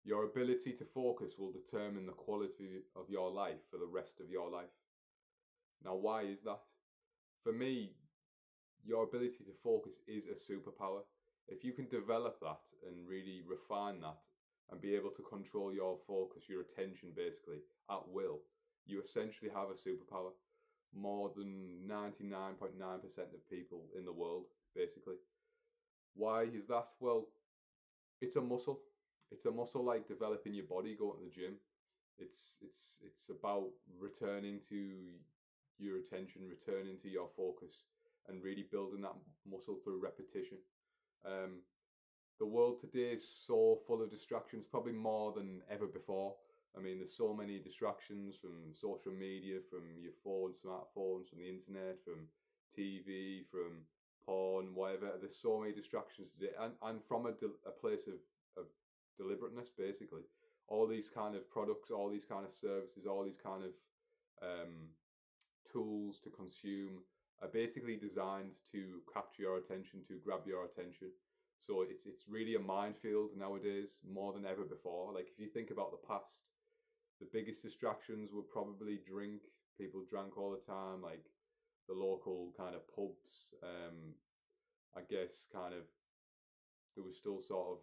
Your ability to focus will determine the quality of your life for the rest of your life. Now, why is that? For me, your ability to focus is a superpower. If you can develop that and really refine that and be able to control your focus, your attention basically at will, you essentially have a superpower. More than 99.9% of people in the world, basically. Why is that? Well, it's a muscle. It's a muscle like developing your body, going to the gym. It's about returning to your attention, returning to your focus, and really building that muscle through repetition. Um, the world today is so full of distractions, probably more than ever before. I mean, there's so many distractions from social media, from your phone, smartphones, from the internet, from TV, from porn, whatever. There's so many distractions today, and from a place of deliberateness, basically. All these kind of products, all these kind of services, all these kind of um, tools to consume are basically designed to capture your attention, to grab your attention. So it's really a minefield nowadays more than ever before. Like if you think about the past, the biggest distractions were probably drink. People drank all the time, like the local kind of pubs. I guess kind of there was still sort of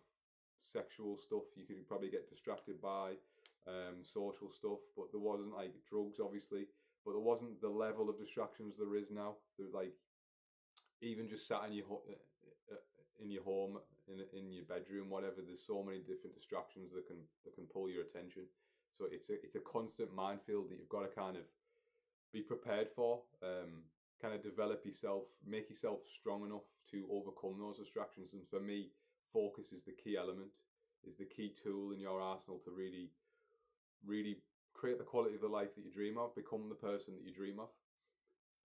sexual stuff you could probably get distracted by, social stuff, but there wasn't like drugs, obviously, but there wasn't the level of distractions there is now. There, like even just sat in your home, in your bedroom, whatever. There's so many different distractions that can pull your attention. So it's a constant minefield that you've got to kind of be prepared for. Kind of develop yourself, make yourself strong enough to overcome those distractions. And for me, focus is the key element, is the key tool in your arsenal to really create the quality of the life that you dream of, become the person that you dream of.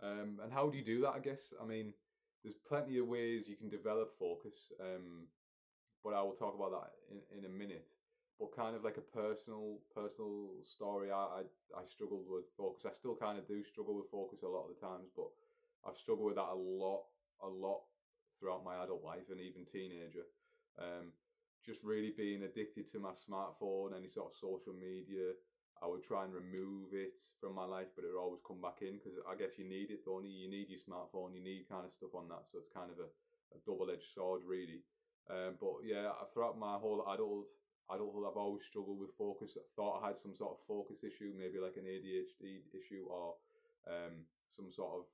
And how do you do that? I guess I mean, there's plenty of ways you can develop focus, but I will talk about that in a minute. But kind of like a personal story, I struggled with focus. I still kind of do struggle with focus a lot of the times, but I've struggled with that a lot throughout my adult life and even teenager. Um, just really being addicted to my smartphone, any sort of social media. I would try and remove it from my life, but it would always come back in because I guess you need it, don't you? You need your smartphone, you need kind of stuff on that. So it's kind of a double edged sword, really. But yeah, throughout my whole adulthood, I've always struggled with focus. I thought I had some sort of focus issue, maybe like an ADHD issue or some sort of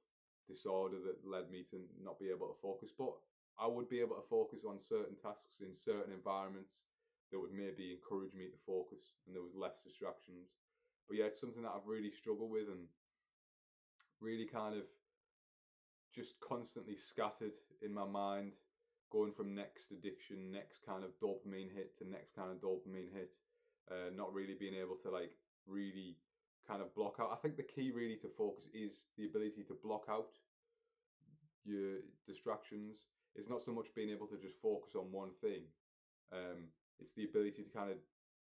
disorder that led me to not be able to focus. But I would be able to focus on certain tasks in certain environments that would maybe encourage me to focus and there was less distractions. But yeah, it's something that I've really struggled with and really kind of just constantly scattered in my mind, going from next addiction, next kind of dopamine hit to next kind of dopamine hit, not really being able to like really kind of block out. I think the key really to focus is the ability to block out your distractions. It's not so much being able to just focus on one thing. It's the ability to kind of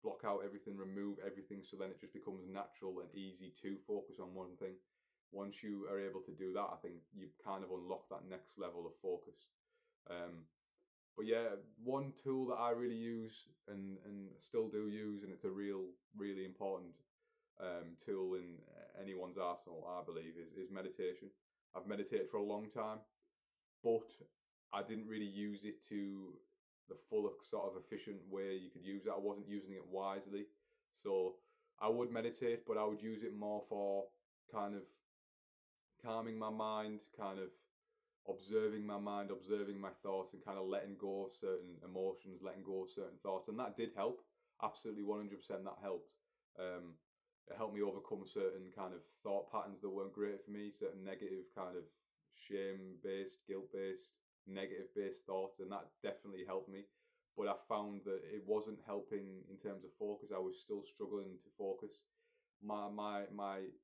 block out everything, remove everything, so then it just becomes natural and easy to focus on one thing. Once you are able to do that, I think you kind of unlock that next level of focus. Um, but yeah, one tool that I really use and still do use, and it's a really important tool in anyone's arsenal, I believe, is meditation. I've meditated for a long time, but I didn't really use it to the full sort of efficient way you could use it. I wasn't using it wisely. So I would meditate, but I would use it more for kind of calming my mind, kind of observing my mind, observing my thoughts, and kind of letting go of certain emotions, letting go of certain thoughts. And that did help. Absolutely 100% that helped. It helped me overcome certain kind of thought patterns that weren't great for me, certain negative kind of shame based, guilt based, negative based thoughts, and that definitely helped me. But I found that it wasn't helping in terms of focus. I was still struggling to focus. My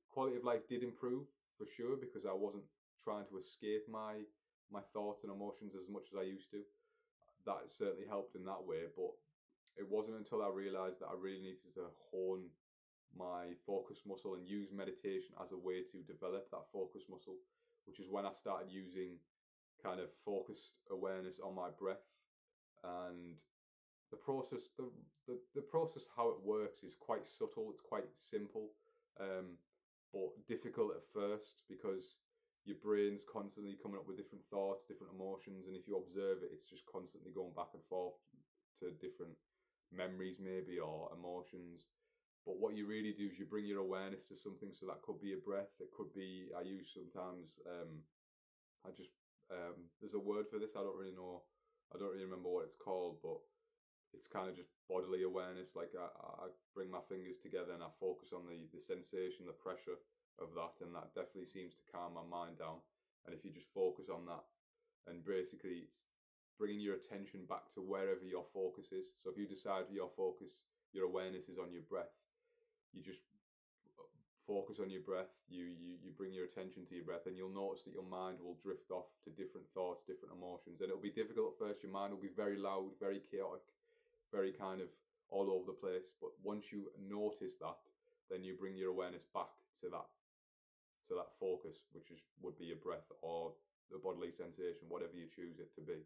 quality of life did improve for sure because I wasn't trying to escape my thoughts and emotions as much as I used to. That certainly helped in that way, but it wasn't until I realized that I really needed to hone my focus muscle and use meditation as a way to develop that focus muscle, which is when I started using kind of focused awareness on my breath and the process how it works is quite subtle. It's quite simple, um, but difficult at first because your brain's constantly coming up with different thoughts, different emotions, and if you observe it, it's just constantly going back and forth to different memories maybe or emotions. But what you really do is you bring your awareness to something. So that could be a breath. It could be I use sometimes. I just there's a word for this. I don't really know. I don't really remember what it's called, but it's kind of just bodily awareness. Like I bring my fingers together and I focus on the sensation, the pressure of that, and that definitely seems to calm my mind down. And if you just focus on that, and basically it's bringing your attention back to wherever your focus is. So if you decide your focus, your awareness is on your breath, you just focus on your breath. You bring your attention to your breath, and you'll notice that your mind will drift off to different thoughts, different emotions, and it'll be difficult at first. Your mind will be very loud, very chaotic, very kind of all over the place. But once you notice that, then you bring your awareness back to that focus, which is would be your breath or the bodily sensation, whatever you choose it to be.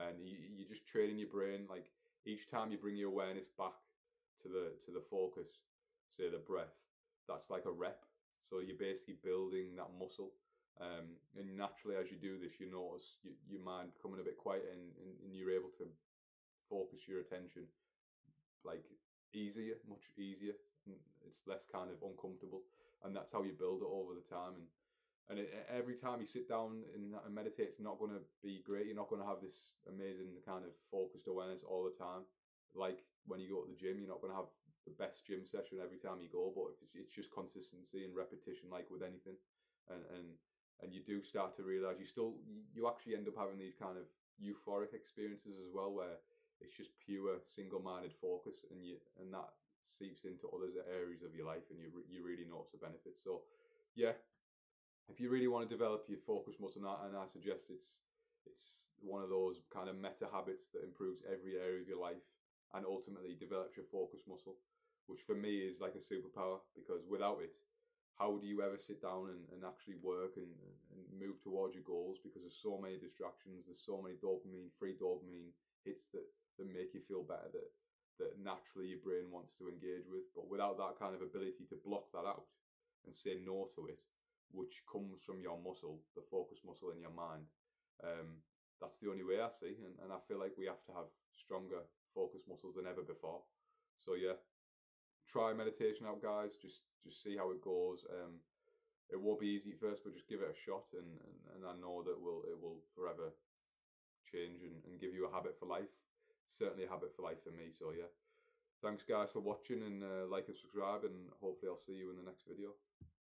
And you just training your brain. Like each time you bring your awareness back to the focus, say the breath, that's like a rep. So you're basically building that muscle. And naturally, as you do this, you notice your mind becoming a bit quiet, and you're able to focus your attention like easier, much easier. It's less kind of uncomfortable, and that's how you build it over the time. And every time you sit down and meditate, it's not going to be great. You're not going to have this amazing kind of focused awareness all the time. Like when you go to the gym, you're not going to have the best gym session every time you go, but if it's just consistency and repetition, like with anything, and you do start to realize you actually end up having these kind of euphoric experiences as well, where it's just pure single-minded focus, and that seeps into other areas of your life, and you really notice the benefits. So yeah, if you really want to develop your focus muscle, and I suggest it's one of those kind of meta habits that improves every area of your life and ultimately develops your focus muscle, which for me is like a superpower, because without it, how do you ever sit down and actually work and move towards your goals? Because there's so many distractions, there's so many free dopamine hits that make you feel better, that naturally your brain wants to engage with. But without that kind of ability to block that out and say no to it, which comes from your muscle, the focus muscle in your mind, that's the only way I see. And I feel like we have to have stronger focus muscles than ever before. So yeah, try meditation out, guys. Just see how it goes. It won't be easy at first, but just give it a shot, and I know that it will forever change and give you a habit for life. Certainly a habit for life for me. So yeah, thanks guys for watching, and like and subscribe, and hopefully I'll see you in the next video.